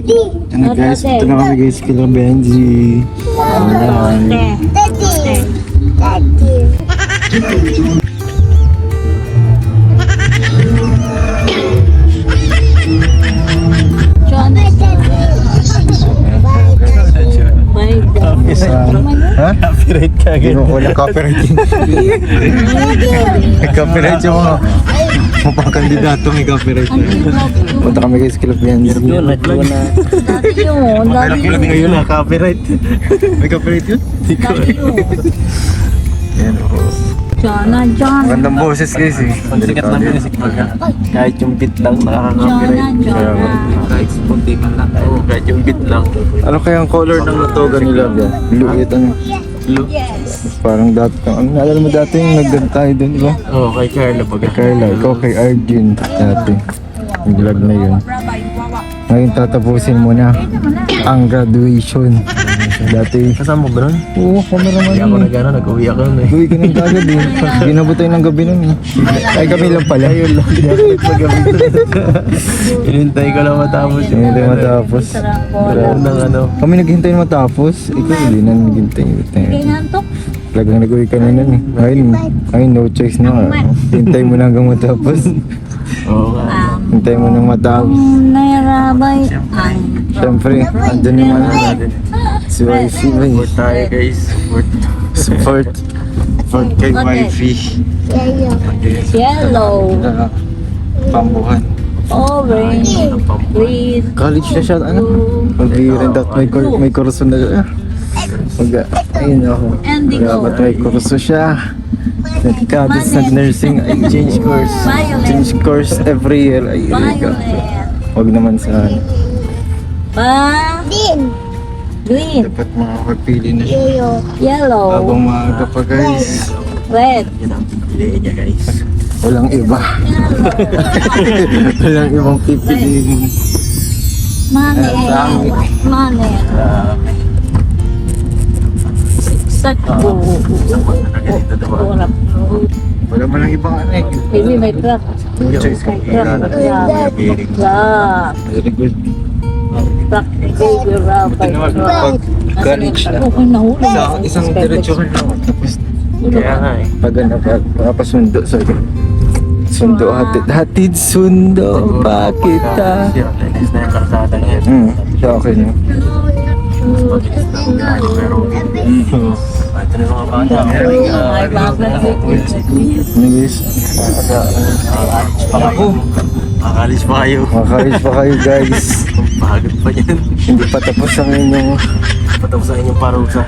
Ano guys, ito na kami guys kila Benji. Ayan. Ha? Copyright ka Hindi agad. mo wala copyright yun. May copyright yung mga kandidato, may copyright. Punta kami guys kila Benji. Yun, nadyo na. Dati yun, dati yun. Ngayon na copyright. May copyright yun? Dati yun. Yan o. Jana. Magandang boses guys eh. Sikat na music pagka. Kahit yung beat lang nakaka-copyright. Jana. Kahit kunti man lang. Oo, kahit yung beat lang. Ano kaya ang color ng toga nila ba? Blue ito ano? Blue. Yes. Parang dati, naalala mo dati yung nagdan tayo dun, di ba? Oo, kay Carla pagka. Carla, ikaw kay Arjun dati. Yung vlog na yun. Ngayon tatapusin mo na ang graduation. Dati, Kasama mo ba nun? oo, kameraman Hindi ako yun. nag-uwi ako nun eh. Uy, ka ng kagad eh. Ginabot tayo ng gabi nun eh. Ay, kami lang pala. Ayun lang, hindi ako nagpagabi. Hinintay ko lang matapos yung Hindi matapos. ng ano. Kami naghintay matapos. Ikaw hindi na naghintay. Kinantok. Talagang nag-uwi ka na nun eh. Ayun, no choice na nga. Hintay mo na hanggang matapos. Oo nga. Hintay mo nang matapos. Nairabay ang Siyempre, andyan yung ano natin. Si Wifey ba Support tayo guys. Support. Support kay Wifey. yellow, Pambuhan. orange, green, College na siya, ano? Mag-i-rent out, may kurso na siya. Ayun ako. Dapat may kurso siya. Nagkabis nag-nursing, ay change course. Change course every year. Ay, violet, huwag naman sa green, dapat makakapili na siya. yellow, Habang maaga pa guys. red, Yan ang piliin niya guys. Walang iba. Walang ibang pipiliin. money, money, sakbo, Wala man ang ibang ano eh. baby may truck, No choice kung truck, pili. truck, Very good. truck, baby rapay, Pag college na. Okay, nahuli. Isang diretsyon lang. Tapos Kaya nga eh. pag ano, papasundo. Sorry. Sundo, hatid sundo pa kita. Linis na yung karsada niya. Sa akin yun. Pero ito na mga bata. Ay, bakit? Anyways, Ako. Makalis pa kayo. makalis pa kayo guys. Pagod pa yan. Hindi pa tapos ang inyong Patapos sa inyong parusa.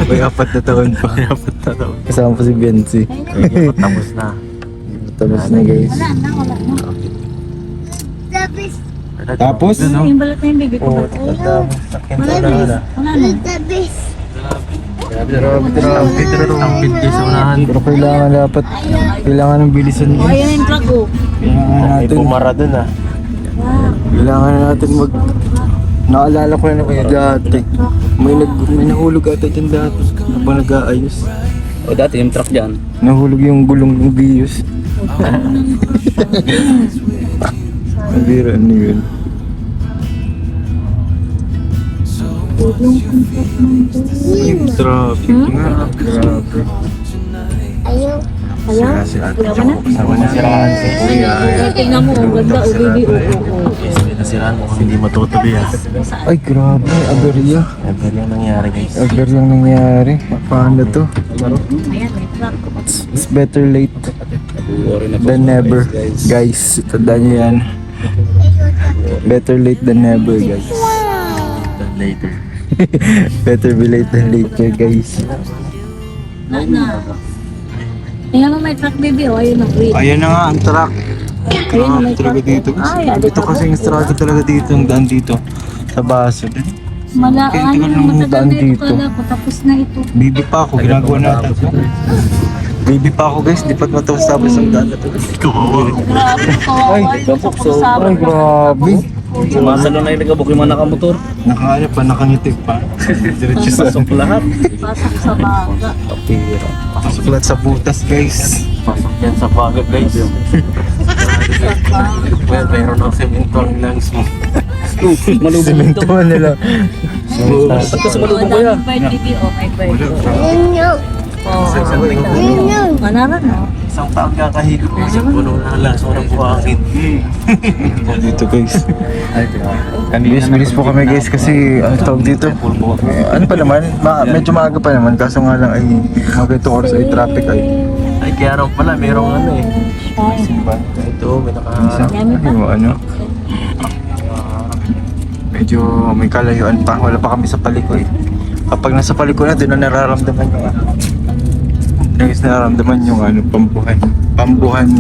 may 4 na taon pa. Dapat na daw. Kasama pa si Benzi. Tapos na. Tapos na guys. Wala na. Tapos? Yung balat na yung baby ko. Wala na. Ang pinti sa unahan. Pero kailangan ng bilisan O, guys. ayan yung truck ko. Kailangan Ay, natin, pumara dun ah. kailangan natin naalala ko na kaya dati. May nahulog ata dyan dati. Habang nag-aayos. O dati yung truck dyan. Nahulog yung gulong ng Vios. Nabira ano yun. Yung traffic nga. Grabe. Ayaw. Kasama nasiraan sa kuya. Tingnan mo, ang ganda. O, baby. O. Nasiraan mo hindi matutuloy ah. Ay grabe, aberya. Ever yung nangyari guys. Aberya yung nangyari. Paano to? Ayan, may truck. It's better late than never. Guys, tandaan nyo yan. Better late than never guys. Then later. Better be late than later guys. Na. Tingnan mo, may truck, baby. O, ayun ang green. Ayan na nga ang truck. Ayun, may truck. Talaga dito. Ay, Ito kasi yung struggle talaga dito. Ang daan dito. Sa baso. Mala, Kaya ano tingnan lang mo, matagal daan na ito. dito. Kala ko, tapos na ito. Baby pa ako. Ginagawa natin. Baby pa ako guys. Di pa't matapos tapos ang daan na to. Grabe, kawawa. Ay, grabe. Sumasalo na yung nagabok yung mga nakamotor. Nakahanap pa, nakangitig pa. Diretso sa Pasok lahat. Pasok sa baga. Kapira. Pasok lahat sa butas guys. Pasok yan sa bagat guys. Well, mayroon ng semento ang lungs mo. Semento man nila. Madaming bird, baby. Oh, may bird. Manaran, no? Isang taon kakahigit mo sa puno na lang. So, nang buhangin. Dito guys. Bilis po kami guys kasi ang tawag dito. Ano pa naman, medyo maaga pa naman. Kaso nga lang ay mga ganito oras ay traffic ay. Ay, kaya rin pala, mayroong ano eh. Ito, may Ano? Medyo may kalayuan pa. Wala pa kami sa paliko eh. Kapag nasa paliko na, doon na nararamdaman yung guys, nararamdaman yung pambuhan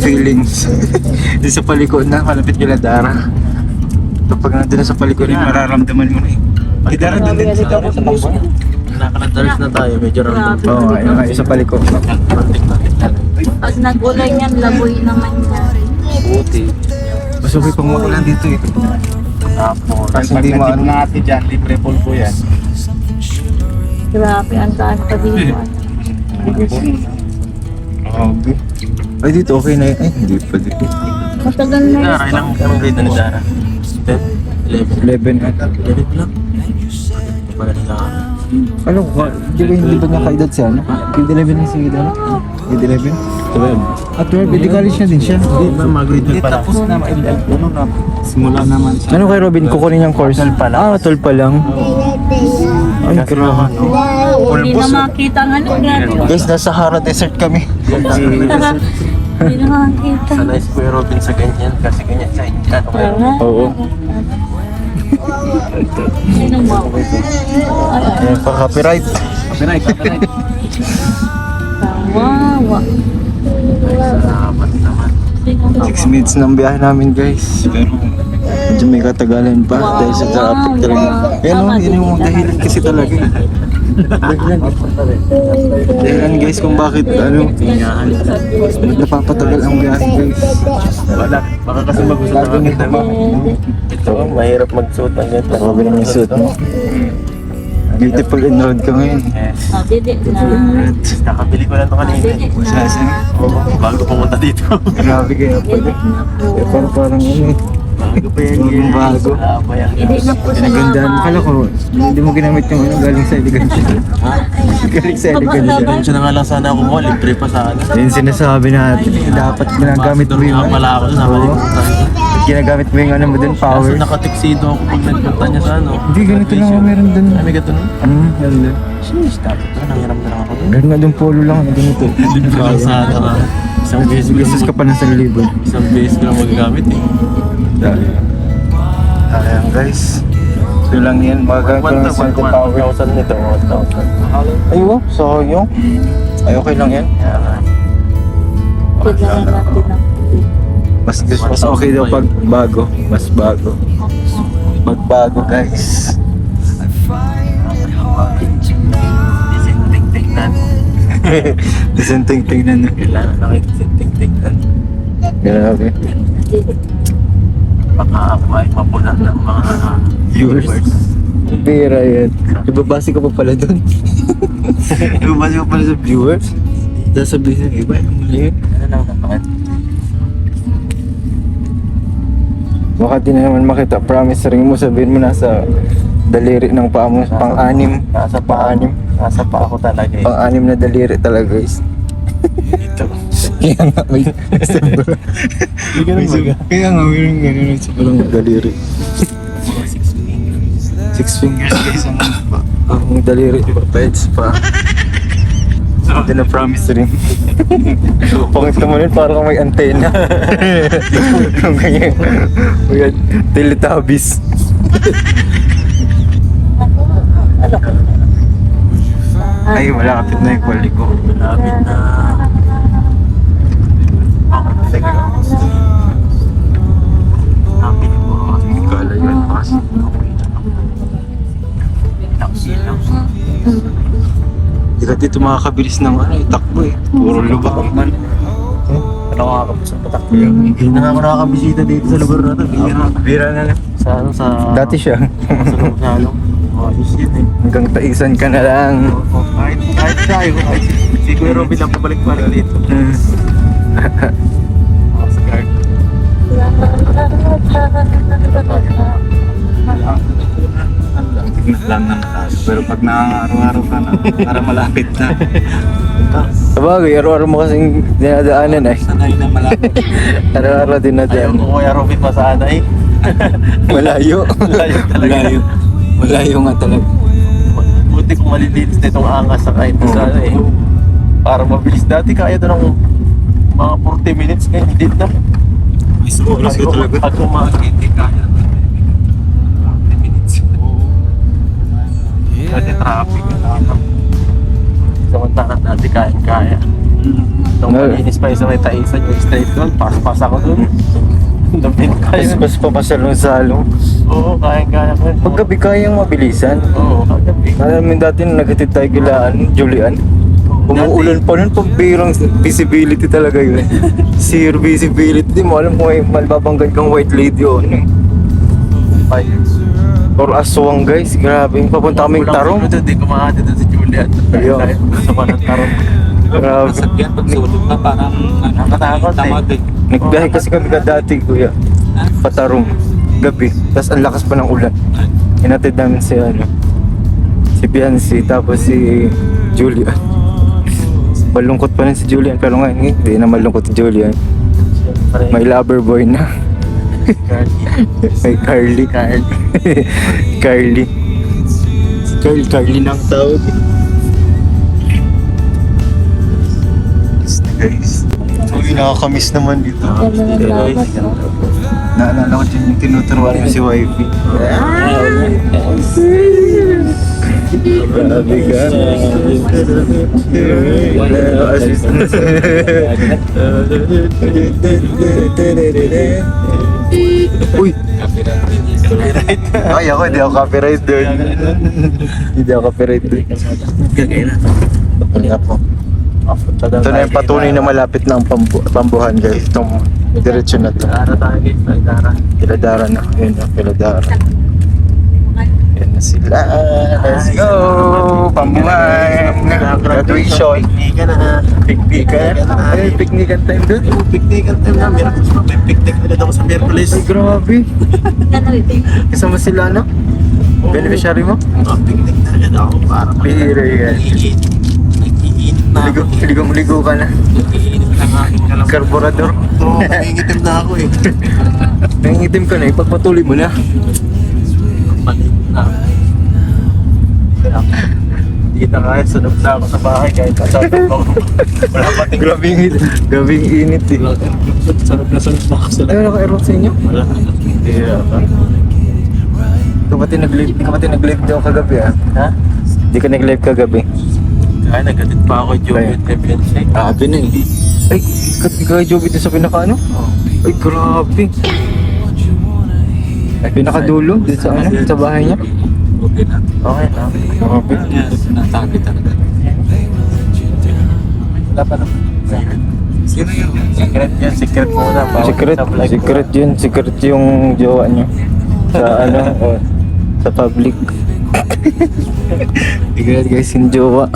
feelings. Di sa paliko na, malapit kila Dara. Kapag nandun na sa paliko na, mararamdaman mo na eh. Di Dara, doon din sa puso. Nakakatalis na tayo, medyo ramdam. Oo, ayun nga, sa paliko. Pag nag-ulay niyan, laboy naman yan. Buti. Mas okay pang makulan dito eh. Tapos, Kasi hindi maano. natin dyan, libre pulpo yan. Grabe, ang daan pa dito. Okay. Ay, dito okay na yun. Ay, hindi pa dito. Matagal na yun. Dara, ilang grade na ni Dara? 10? 11 na. 11 lang. Wala nila. Ano, di ba niya kaedad siya, ano? Grade 11 na si Dara? Grade 11? 12. At 12, hindi college na din siya. Hindi ba, mag-grade na pala. Tapos na, ano na, simula naman sa... Ano kay Robin, kukunin niyang course? 12 pa lang. Ah, 12 pa lang. Ay, grabe. Hindi na makita ang ano, grabe. Guys, nasa Sahara Desert kami. Hindi na makita. Sanay si Kuya Robin sa ganyan kasi ganyan sa inyo. Oo. Sino mo? Ayan pa, copyright. Kawawa. Salamat naman. 6 minutes ng biyahe namin guys. Pero medyo may katagalan pa dahil sa traffic talaga. Yan o, yun yung dahilan kasi talaga. Dahilan guys kung bakit napapatagal ang biyahe guys. Wala. Baka kasi mag-usap na kami naman. Ito, mahirap magsuot ng ganito. Grabe naman yung suit mo. Beautiful enrolled ka ngayon. Yes. Didi na. Nakabili ko lang ito kanina. Didi na. Bago pumunta dito. Grabe kaya pala. Didi na po. Parang ano eh. Bago pa yan. Bago. Didi na po sa Nagandaan. lama. Akala ko, hindi mo ginamit yung ano galing sa elegansya. Galing sa elegansya. Siya na nga lang sana ako mo. Libre pa sana. Yun sinasabi natin. Dapat ginagamit mo yung Nga pala ako doon. Sabi Oo. niya. Ginagamit mo yung ano mo dun, power. Kaso nakatiksido ako pag nagpunta niya sa ano. Hindi, ganito lang ako meron dun. Ay, may gato nun. Meron dun. Sheesh, dapat na. Nangiram na lang ako doon. Meron nga dun polo lang, ano ganito. Libre lang sana ka. Isang beses ko Gusto ka pa ng 1,000. Isang beses ko lang magagamit eh. Ayan guys. So lang yan, magagamit ko ng center power. 1,000 nito. 1,000. Ayun, so yung. Ay, okay lang yan. Kailangan natin ng Mas okay daw pag bago. Mas bago. Magbago guys. Tingnan. Disenteng tingnan. Kailangan nakikitingnan. Grabe. Baka ako ay mapunan ng mga Viewers. Pera yan. Ibabase ko pa pala dun. Ibabase ko pala sa viewers. Sasabihin ng iba, yung muli. Ano lang naman? Baka di na naman makita. Promise ring mo, sabihin mo nasa daliri ng paa mo. Pang-anim. Nasa paa-anim. Nasa paa ko talaga eh. Pang-anim na daliri talaga guys. Dito. Kaya nga may Kaya nga mayroong ganun sa parang daliri. 6 fingers guys ang daliri pa. Pets pa. Hindi na promise ring. Pangit mo rin parang may antena. Kung ganyan. Mga Teletubbies. Ay, malapit na yung kwali ko. Malapit na. Happy po. Kalayuan pa kasi. Hindi ka dito makakabilis ng ano, takbo eh. Puro lubak man. Ano nakakabis ang patak ko yan? Hindi na ako nakakabisita dito sa lugar na ito. Bira na lang. Sa ano sa... Dati siya. Sa Lungsalo. Ayos yun eh. Hanggang taisan ka na lang. Kahit tayo, kahit si Kuya Robin lang pabalik-balik dito. Oscar. Tignan lang ng tayo. Pero pag araw-araw ka na, para malapit na. Sabagay, araw-araw mo kasing dinadaanan eh. Sanay na malapit. Araw-araw Ayaw dinadaanan. ko Kuya Robin masanay. Malayo. Layo talaga. Malayo. Malayo nga talaga. Buti kung malilinis na itong angas sa kahit sa ano eh. Para mabilis. Dati kaya ito ng mga 40 minutes ngayon, hindi na. May oras ko talaga. Pag umakit, kaya. 40 minutes. Dati traffic. Samantahan dati kaya. Itong malinis pa isa may taisan yung straight doon, pas ako doon. Lapit kaya. Mas papasalong salong. Oo, kaya ko. Paggabi kayang mabilisan. Oo, kagabi. Alam mo dati nung naghatid tayo kila Julian, umuulan pa nun, pambirang visibility talaga yun. Zero visibility, di mo alam kung may malbabanggan kang white lady o ano. Ay, Or aswang guys, grabe. Papunta kaming Tarong. Hindi ko makakati doon si Julian. Ayun. Dahil sa panang Tarong. Grabe. Masakyan pag sulod ka, parang Nakatakot eh. tamad eh. Nagbiyahe kasi kami dati kuya, Patarong, gabi. Tapos ang lakas pa ng ulan. Inatid namin si si Biancy, tapos si Julian. Malungkot pa rin si Julian, pero ngayon hindi na malungkot si Julian. May lover boy na. May Carly. Carly. Si Carly na ang tawag. Guys. Uy, nakakamiss naman dito. Ganda ng dagat, no? Naalala ko din yung tinuturuan niyo si wifey. Grabe ka. Wala assistance. Uy! Ay, ako hindi ako copyright doon. Hindi ako copyright doon. Nga po. Ito na yung patunay na malapit na ang pambuhan guys. Itong diretsyo na to. Dara tayo guys, Dara. Piladara na. Yun na, Piladara. Yan na sila. Let's go! Pambuhan! Graduation! Picnican na. Picnican? Ay, picnican time doon? Picnican time na. May picnic ulit ako sa Miyerkules. Ay, grabe. Ganda rin. Kasama sila, no? Beneficiary mo? Picnic na agad ako para Bihira yan. Nag-iinit na ako. Ligo ka na. Nag-iinit na nga ako. Karburador. Oo, nangingitim na ako eh. Nangingitim ka na, ipagpatuloy mo na. Palit na. Hindi na kaya, sunog na ako sa bahay kahit kasabot ako. Wala pating Gabing init eh. Sunog na ako sa Ano naka-airlock sa inyo? Wala na. Hindi Di ka pati nag-live daw kagabi ah. Ha? Di ka nag-live kagabi. Kaya nagkatid pa ako yung Ay. Fiancé. Grabe na eh. Ay, kay Joby din sa pinaka ano? Ay, grabe. Ay, pinakadulo din sa ano? Sa bahay niya. Okay na. Okay na. Grabe. Sinasagi talaga. Wala pa naman. Sino yun? Secret yan, secret muna. Bawal Secret, sa vlog. secret yun. Secret yung jowa niya. Sa ano, sa public. Secret guys, yung jowa.